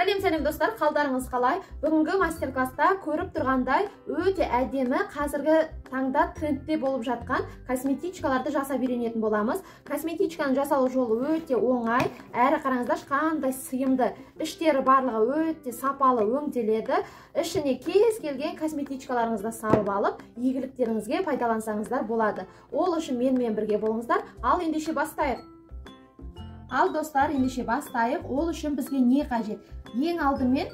Сәлем достар, қалдарыңыз қалай? Бүгінгі мастер-класста көріп тұрғандай өте әдемі қазіргі таңда трендте болып жатқан косметичкаларды жасап үйренетін боламыз. Косметичканы жасау жолы өте оңай, әрі қараңыздар қандай сыйымды, іштері барлығы өте сапалы өңделеді. Ішіне кез келген косметичкаларыңызды салып алып, игіліктеріңізге пайдалансаңыздар болады. Ол үшін менімен бірге болыңыздар. Ал ендеше бастайық. Ал достар, ендеше бастайық. Ол үшін бізге не қажет? Ең алдымен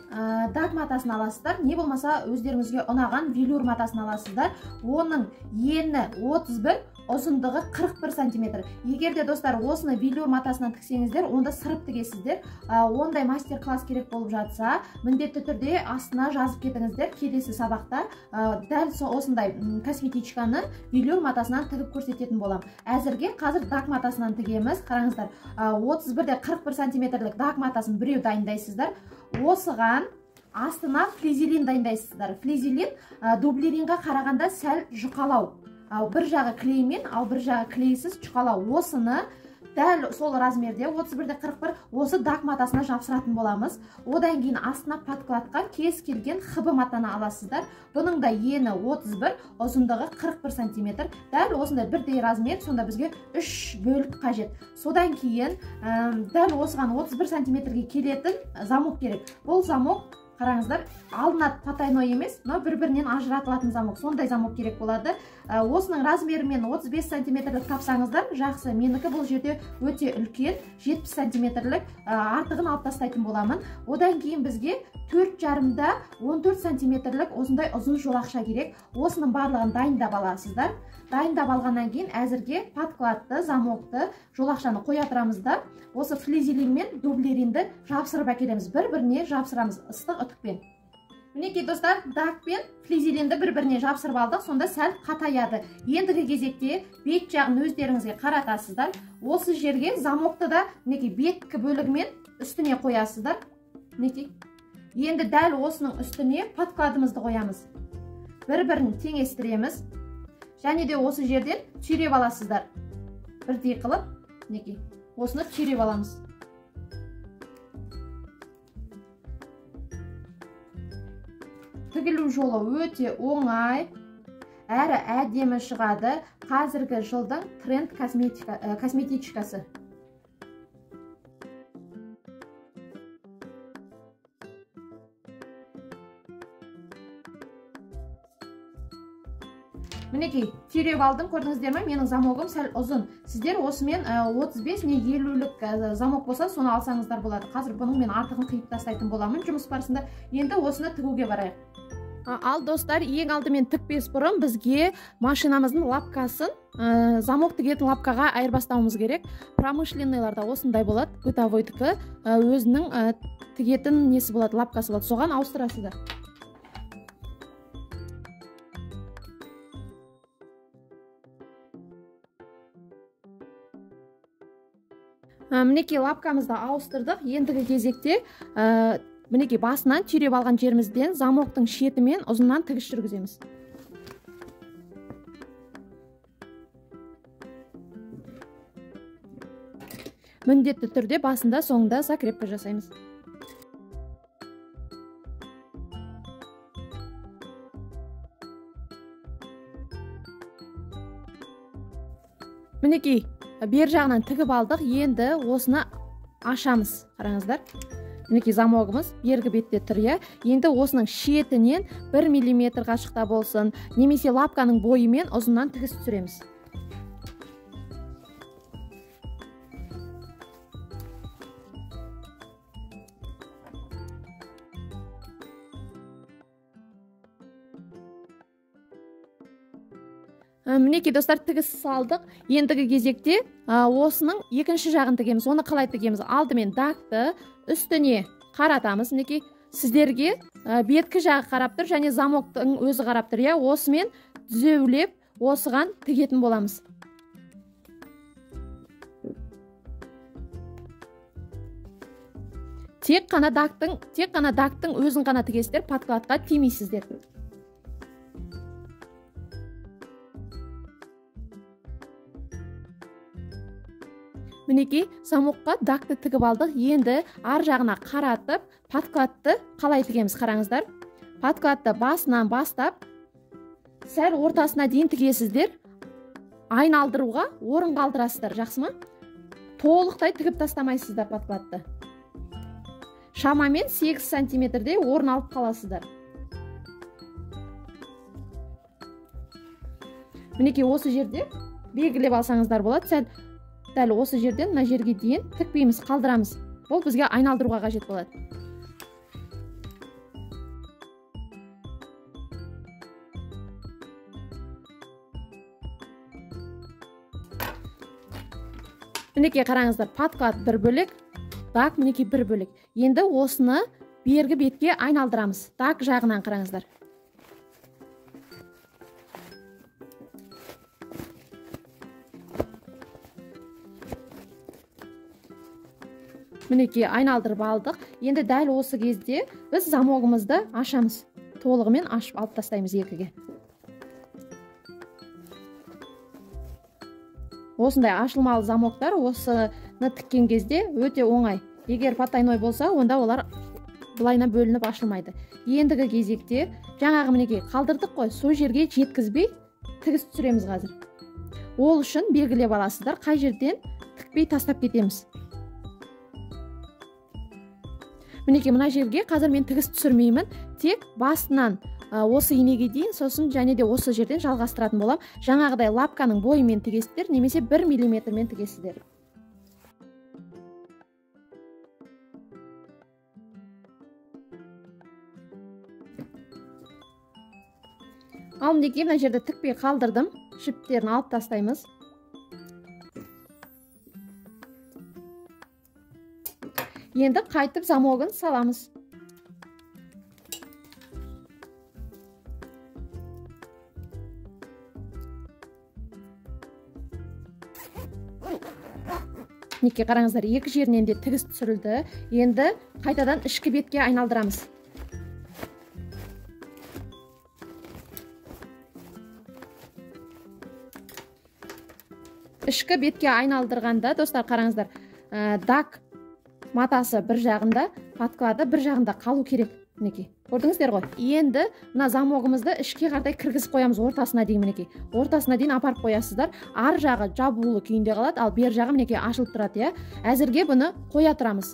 дак матасын аласыздар, не болмаса өздеріңізге ұнаған велюр матасын аласыздар. Оның ені 31, ұзындығы 41 см. Егер де достар осыны велюр матасынан тіксеңіздер, онда сырып тігесіздер. Ондай мастер-класс керек болып жатса, міндетті түрде астына жазып кетіңіздер. Келесі сабақта дәл осындай косметичканы велюр матасынан тігіп көрсететін болам. Әзірге қазір дак матасынан тігеміз. Қараңыздар, 31-де 41 см дак матасын біреу дайындайсыздар. Осыған астына флизелин дайындайсыздар. Флизелин дублеринға қарағанда сәл жұқалау. Бір жағы клеймен, ал бір жағы клейсіз жұқалау. Осыны дәл сол размерде 31-де 41 осы дак матасына жапсыратын боламыз. Одан кейін астына подкладқа кез келген хб матаны аласыздар. Бұның да ені 31, ұзындығы 41 см. Дәл осындай бірдей размер, сонда бізге 3 бөлік қажет. Содан кейін дәл осыған 31 см-ге келетін замок керек. Бұл замок, қараңыздар, алдына потайной емес, но бір-бірінен ажыратылатын замок. Сондай замок керек болады. Осының размерімен 35 см тапсаңыздар, жақсы. Менікі бұл жерде өте үлкен, 70 см артығын алып тастайтын боламын. Одан кейін бізге 4,5-да 14 см осындай ұзын жолақша керек. Осының барлығын дайындап аласыздар. Дайындап алғаннан кейін әзірге подкладты, замокты, жолақшаны қоя тұрамыз да, осы флизелин мен дублеринді жапсырып әкелеміз. Бір-біріне жапсырамыз ыстық үтікпен. Мінекей достар, дак пен флизелинді бір-біріне жапсырып алдық, сонда сәл қатаяды. Ендігі кезекте бет жағын өздеріңізге қаратасыздар. Осы жерге замокты да беткі бөлігімен үстіне қоясыздар. Енді дәл осының үстіне подкладымызды қоямыз. Бір-бірін теңестіреміз. Және де осы жерден түйреп аласыздар. Бірдей қылып, осыны түйреп аламыз. Тігілу жолы өте оңай, әрі әдемі шығады. Қазіргі жылдың тренд косметичкасы. Мінекей, түйреп алдым, көрдіңіздер ме? Менің замогым сәл ұзын. Сіздер осымен 35 не 50-лік замок болса, соны алсаңыздар болады. Қазір бұның мен артығын қиып тастайтын боламын жұмыс барысында. Енді осыны тігуге барайық. Ал достар, ең алдымен тікпес бұрын бізге машинамыздың лапкасын, замок тігетін лапкаға айырбастауымыз керек. Промышленныйларда осындай болады, бытовойдікі өзінің тігетін несі болады, лапкасы болады. Соған ауыстырасыздар. Мінекей лапкамызды ауыстырдық. Ендігі кезекте мінекей басынан түйреп алған жерімізден замоктың шетімен ұзыннан тігіс жүргіземіз. Міндетті түрде басында соңында закрепка жасаймыз. Мінекей бер жағынан тігіп алдық, енді осыны ашамыз. Қараңыздар. Мінекей замогымыз бергі бетте тұр. Енді осының шетінен 1 мм қашықта болсын, немесе лапканың бойымен ұзыннан тігіс түсіреміз. Мінекей достар, тігіс салдық. Ендігі кезекте осының екінші жағын тігеміз. Оны қалай тігеміз? Алдымен дакты үстіне қаратамыз. Мінекей сіздерге беткі жағы қарап тұр, және замоктың өзі қарап тұр. Осымен түзеулеп, осыған тігетін боламыз. Тек қана дактың өзін ғана тігесіздер, подкладқа тимейсіздер. Мінекей замокқа дакты тігіп алдық. Енді ар жағына қаратып, подкладты қалай тігеміз қараңыздар. Подкладты басынан бастап, сәл ортасына дейін тігесіздер. Айналдыруға орын қалдырасыздар, жақсы ма? Толықтай тігіп тастамайсыздар подкладты. Шамамен 8 сантиметрдей орын алып қаласыздар. Мінекей осы жерде белгілеп алсаңыздар болады. Дәл осы жерден мына жерге дейін тікпейміз, қалдырамыз. Бұл бізге айналдыруға қажет болады. Мінекей қараңыздар, подклад бір бөлек, дак мінекей бір бөлек. Енді осыны бергі бетке айналдырамыз. Дак жағынан қараңыздар. Мінекей айналдырып алдық. Енді дәл осы кезде біз замогымызды ашамыз. Толығымен ашып алып тастаймыз екіге. Осындай ашылмалы замоктар осыны тіккен кезде өте оңай. Егер потайной болса, онда олар бұлайына бөлініп ашылмайды. Ендігі кезекте жаңағы мінекей қалдырдық қой, сол жерге жеткізбей тігіс түсіреміз қазір. Ол үшін белгілеп аласыздар, қай жерден тікпей тастап кетеміз. Мінекей мына жерге қазір мен тігіс түсірмеймін, тек басынан осы инеге дейін, сосын және де осы жерден жалғастыратын болам. Жаңағыдай лапканың бойымен тігесіздер, немесе 1 мм-мен тігесіздер. Ал мінекей мына жерде тікпей қалдырдым, жіптерін алып тастаймыз. Енді қайтып замогын саламыз. Мінекей қараңыздар, екі жерінен де тігіс түсірілді. Енді қайтадан ішкі бетке айналдырамыз. Ішкі бетке айналдырғанда, достар, қараңыздар, дак матасы бір жағында, подклады бір жағында қалу керек. Мінекей, көрдіңіздер ғой. Енді мына замогымызды ішке қарай кіргізіп қоямыз, ортасына дейін. Мінекей, ортасына дейін апарып қоясыздар. Ар жағы жабулы күйінде қалады, ал бер жағы мінекей ашылып тұрады. Әзірге бұны қоя тұрамыз.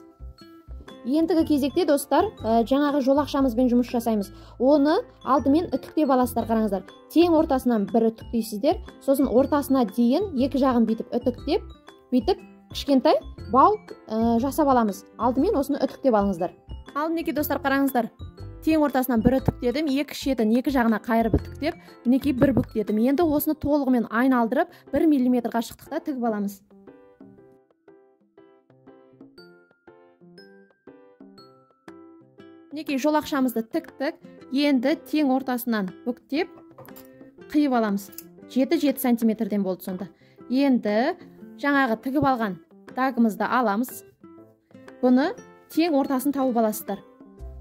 Ендігі кезекте, достар, жаңағы жолақшамызбен жұмыс жасаймыз. Оны алдымен үтіктеп аласыздар, қараңыздар. Тең ортасынан бір үтіктейсіздер, сосын ортасына дейін екі жағын бүйтіп кішкентай бау жасап аламыз. Алдымен осыны үтіктеп алыңыздар. Ал мінекей, достар, қараңыздар. Тең ортасынан бір үтіктедім, екі шетін екі жағына қайырып үтіктеп, мінекей бір бүктедім. Енді осыны толығымен айналдырып, 1 мм қашықтықта тігіп аламыз. Мінекей жолақшамызды тіктік. Енді тең ортасынан бүктеп қиып аламыз. 7 сантиметрден болды сонда. Енді жаңағы тігіп алған дагымызды аламыз. Бұны тең ортасын тауып аласыздар.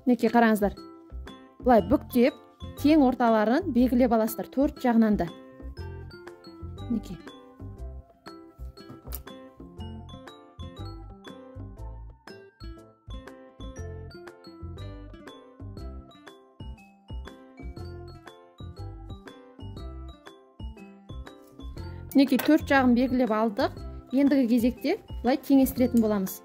Мінекей қараңыздар. Бұлай бүктеп, тең орталарын белгілеп аласыздар, төрт жағынан да. Мінекей. Мінекей төрт жағын белгілеп алдық. Ендігі кезекте бұлай теңестіретін боламыз.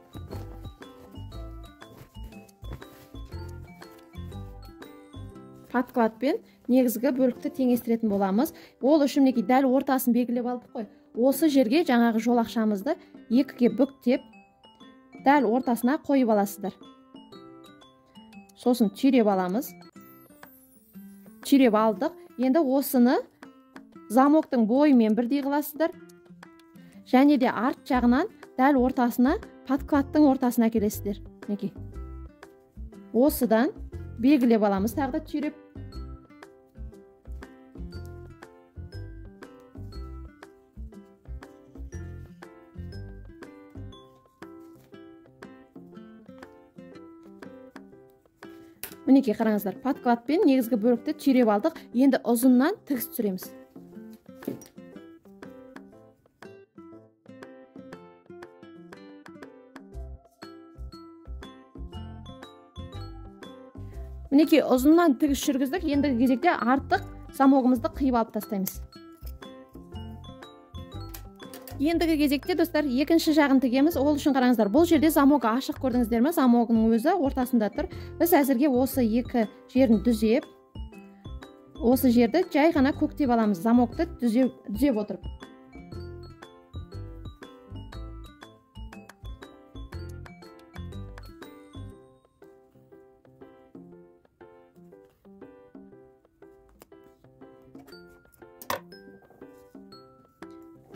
Подкладпен негізгі бөлікті теңестіретін боламыз. Ол үшін мінекей дәл ортасын белгілеп алдық қой. Осы жерге жаңағы жолақшамызды екіге бүктеп, дәл ортасына қойып аласыздар. Сосын түйреп аламыз. Түйреп алдық. Енді осыны замоктың бойымен бірдей қыласыздар. Және де арт жағынан дәл ортасына, подкладтың ортасына келесіздер. Мінекей. Осыдан белгілеп аламыз, тағы да түйреп. Мінекей қараңыздар, подкладпен негізгі бөлікті түйреп алдық. Енді ұзыннан тігіс түсіреміз. Мінекей ұзыннан тігіс жүргіздік. Ендігі кезекте артық замогымызды қиып алып тастаймыз. Ендігі кезекте достар екінші жағын тігеміз. Ол үшін қараңыздар, бұл жерде замогы ашық көрдіңіздер ме? Замогының өзі ортасында тұр. Біз әзірге осы екі жерін дүзеп, осы жерді жай ғана көктеп аламыз, замокты дүзеп отырып.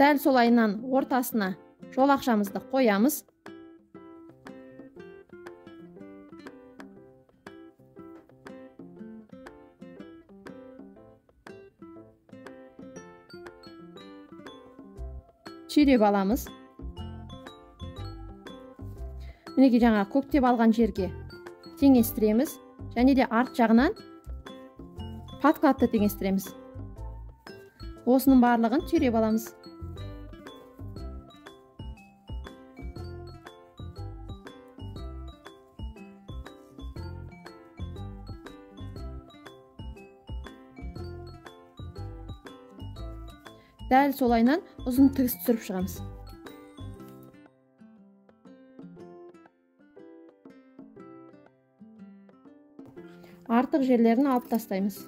Дәл солайынан ортасына жолақшамызды қоямыз. Түйреп аламыз. Мінекей жаңа көктеп алған жерге теңестіреміз. Және де арт жағынан подкладты теңестіреміз. Осының барлығын түйреп аламыз. Дәл солайынан ұзын тігіс түсіріп шығамыз. Артық жерлерін алып тастаймыз.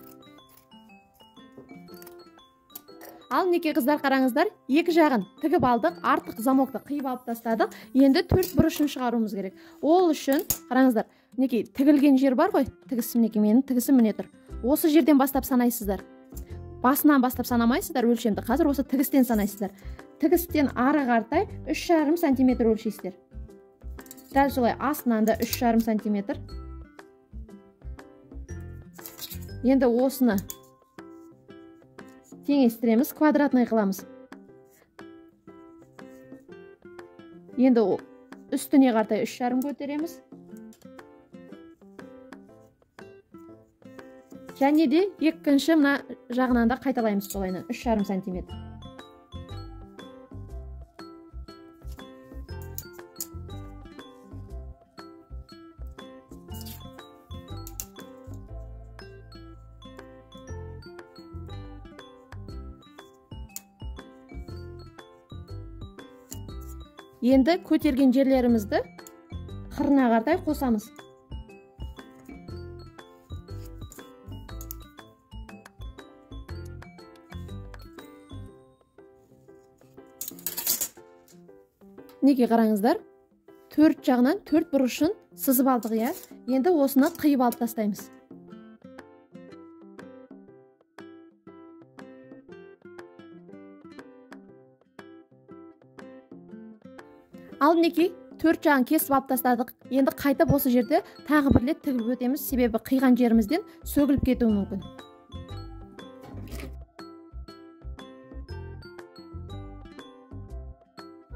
Ал мінекей қыздар, қараңыздар, екі жағын тігіп алдық, артық замокты қиып алып тастадық. Енді төрт бұрышын шығаруымыз керек. Ол үшін қараңыздар, мінекей тігілген жер бар ғой, тігісі мінекей менің тігісім міне тұр. Осы жерден бастап санайсыздар. Басынан бастап санамайсыздар өлшемді. Қазір осы тігістен санайсыздар. Тігістен ары қартай 3,5 сантиметр өлшейсіздер. Дәл солай астынан да 3,5 сантиметр. Енді осыны теңестіреміз, квадратный қыламыз. Енді үстіне қартай 3,5 көтереміз. Және де екінші мына жағынан да қайталаймыз солайынан 3,5 сантиметр. Енді көтерген жерлерімізді қырына қартай қосамыз. Неге қараңыздар, төрт жағынан төрт бұрышын сызып алдық, иә. Енді осыны қиып алып тастаймыз. Ал мінекей төрт жағын кесіп алып тастадық. Енді қайтып осы жерде тағы бір рет тігіп өтеміз, себебі қиған жерімізден сөгіліп кетуі мүмкін.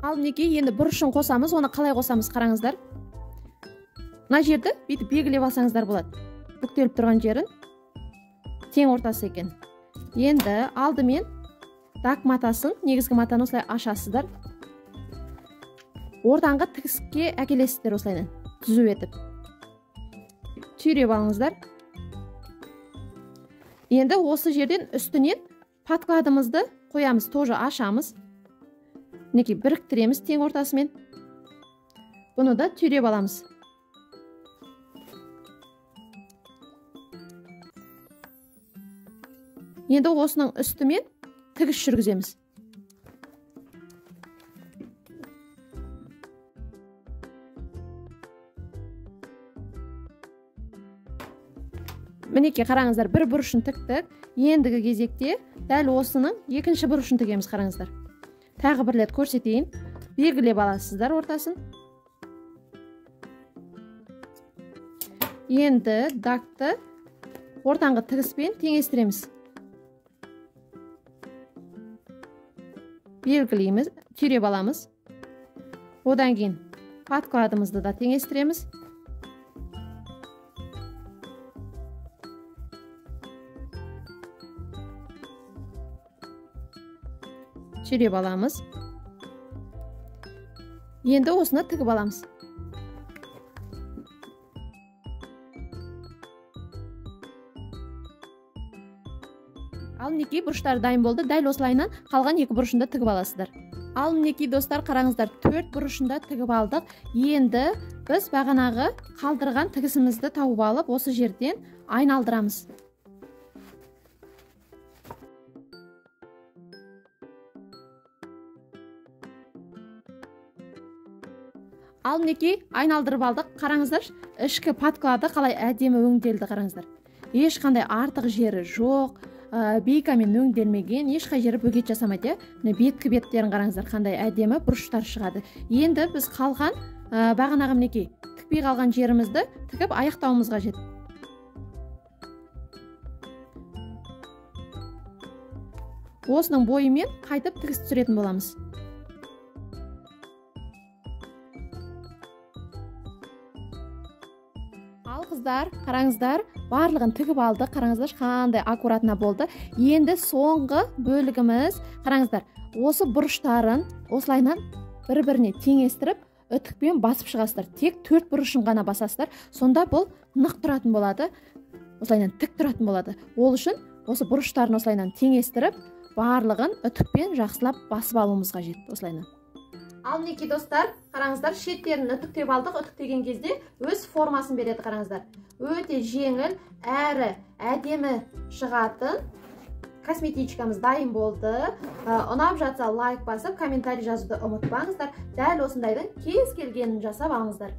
Ал мінекей енді бұрышын қосамыз. Оны қалай қосамыз қараңыздар. Мына жерді бүйтіп белгілеп алсаңыздар болады. Бүктеліп тұрған жерін тең ортасы екен. Енді алдымен дак матасын, негізгі матаны осылай ашасыздар. Ортаңғы тігіске әкелесіздер осылайынан түзу етіп. Түйреп алыңыздар. Енді осы жерден үстінен подкладымызды қоямыз, тоже ашамыз. Мінекей біріктіреміз тең ортасымен. Бұны да түйреп аламыз. Енді осының үстімен тігіс жүргіземіз. Мінекей қараңыздар, бір бұрышын тіктік. Ендігі кезекте дәл осының екінші бұрышын тігеміз, қараңыздар. Тағы бір рет көрсетейін. Белгілеп аласыздар ортасын. Енді дакты ортаңғы тігіспен теңестіреміз. Белгілейміз, түйреп аламыз. Одан кейін подкладымызды да теңестіреміз. Түйреп аламыз. Енді осыны тігіп аламыз. Ал мінекей бұрыштар дайын болды. Дәл осылайынан қалған екі бұрышында тігіп аласыздар. Ал мінекей достар, қараңыздар, 4 бұрышында тігіп алдық. Енді біз бағанағы қалдырған тігісімізді тауып алып, осы жерден айналдырамыз. Ал мінекей айналдырып алдық. Қараңыздар, ішкі паткаларды қалай әдемі өңделді, қараңыздар. Ешқандай артық жері жоқ, бейкамен өңделмеген, ешқай жері бөгет жасамайды. Беткі беттерін қараңыздар, қандай әдемі бұрыштар шығады. Енді біз қалған бағанағы мінекей тікпей қалған жерімізді тігіп аяқтауымыз қажет. Осының бойымен қайтып тігіс түсіретін боламыз. Ал қыздар, қараңыздар, барлығын тігіп алдық. Қараңыздар, қандай аккуратна болды. Енді соңғы бөлігіміз, қараңыздар, осы бұрыштарын осылайынан бір-біріне теңестіріп, үтікпен басып шығасыздар. Тек 4 бұрышын ғана басасыздар. Сонда бұл нық тұратын болады, осылайынан тік тұратын болады. Ол үшін осы бұрыштарын осылайынан теңестіріп, барлығын үтікпен жақсылап басып алуымыз қажет, осылайынан. Ал мінекей достар, қараңыздар, шеттерін үтіктеп алдық. Үтіктеген кезде өз формасын береді, қараңыздар. Өте жеңіл, әрі әдемі шығатын косметичкамыз дайын болды. Ұнап жатса лайк басып, комментарий жазуды ұмытпаңыздар. Дәл осындайдың кез келгенін жасап алыңыздар.